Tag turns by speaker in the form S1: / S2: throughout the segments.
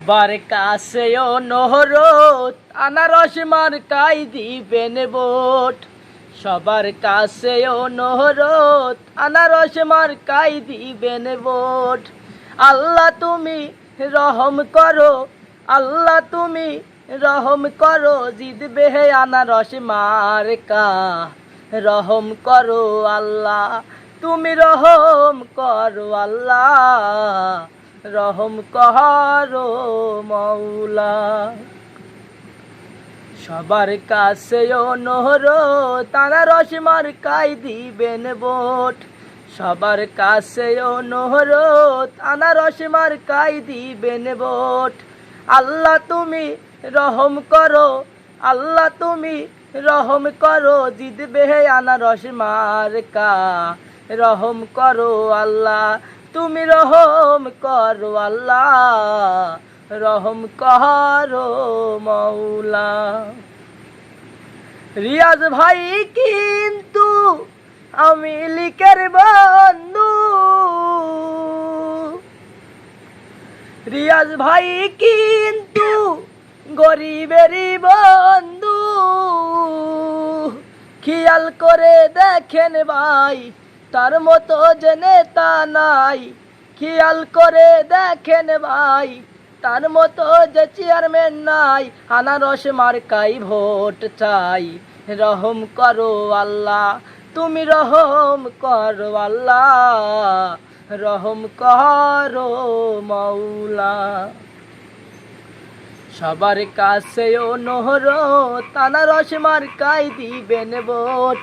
S1: সবার কাছেও নহরত আনারস মার্কাই দিবেন ভোট। সবার কাছেও নহরত আনারস মার্কাই দিবেন ভোট। আল্লাহ তুমি রহম করো, আল্লাহ তুমি রহম করো, জিতবে হে আনারস মার্কা। রহম করো আল্লাহ, তুমি রহম করো আল্লাহ, রহম করো মৌলা। সবার কাছেও নহরত আনারস মার্কাই দিবেন ভোট। সবার কাছেও নহরত আনারস মার্কাই দিবেন ভোট। আল্লাহ তুমি রহম করো, আল্লাহ তুমি রহম করো, জিতবে হে আনারস মার্কা। রহম করো আল্লাহ, তুমি রহম করো আল্লাহ, রহম করো মৌলা। রিয়াজ ভাই কিন্তু আমি লিখের বন্ধু, রিয়াজ ভাই কিন্তু গরিবেরই বন্ধু। খেয়াল করে দেখেন ভাই, তার মতো যে নেতা নাই। খেয়াল করে দেখেন ভাই, তার মতো যে চেয়ারম্যান নাই। আনারস মার্কাই ভোট চাই। রহম করো আল্লাহ, তুমি রহম করো আল্লাহ, রহম করো মৌলা। সবার কাছেও নহরত আনারস মার্কাই দিবেন ভোট।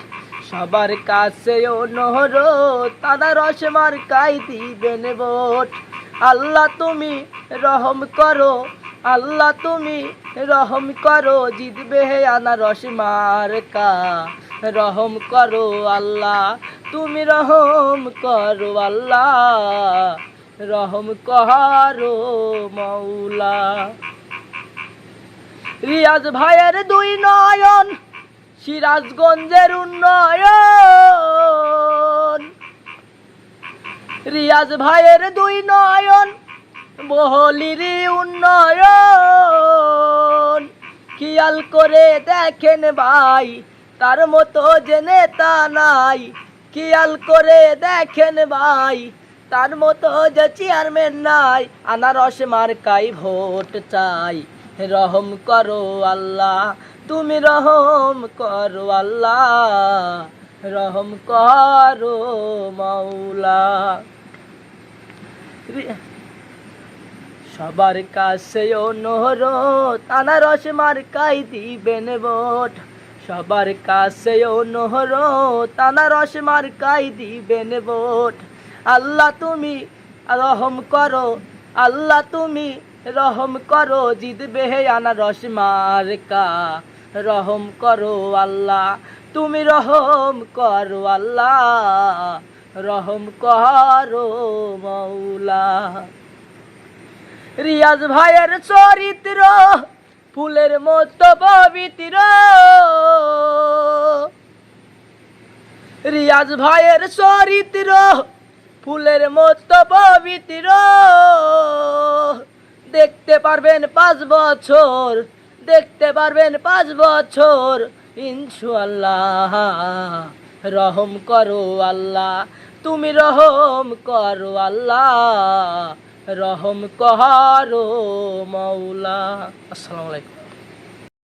S1: সবার কাছেও নহরত আনারস মার্কাই দিবেন ভোট। আল্লাহ তুমি রহম করো, আল্লাহ তুমি রহম করো, জিতবে হে আনারস মার্কা। রহম করো আল্লাহ, তুমি রহম করো আল্লাহ, রহম করো মৌলা। রিয়াজ ভাইয়ের দুই নয়ন সিরাজগঞ্জের উন্নয়ন। রিয়াজ ভাইয়ের দুই নয়ন বহলির উন্নয়ন। খেয়াল করে দেখেন ভাই, তার মতো যে নেতা নাই। খেয়াল করে দেখেন ভাই, তার মতো যে চেয়ারম্যান নাই। আনারস মার্কাই ভোট চাই। রহম করো আল্লাহ, তুমি রহম করো আল্লাহ, রহম করো মৌলা। সবার কাছেও নহরত আনারস মার্কাই দিবেন ভোট। সবার কাছেও নহরত আনারস মার্কাই দিবেন ভোট। আল্লাহ তুমি রহম করো, আল্লাহ তুমি রহম করো, জিতবে হে আনারস মার্কা। রহম করো আল্লাহ, তুমি রহম করো আল্লাহ, রহম করো মৌলা। রিয়াজ ভাইয়ের চরিত্র ফুলের মতো পবিত্র। রিয়াজ ভাইয়ের চরিত্র ফুলের মতো পবিত্র। দেখতে পারবেন 5 বছর, দেখতে পারবেন 5 বছর ইনশাআল্লাহ। রহম করো আল্লাহ, তুমি রহম করো আল্লাহ, রহম করো মৌলা। আসসালামু আলাইকুম।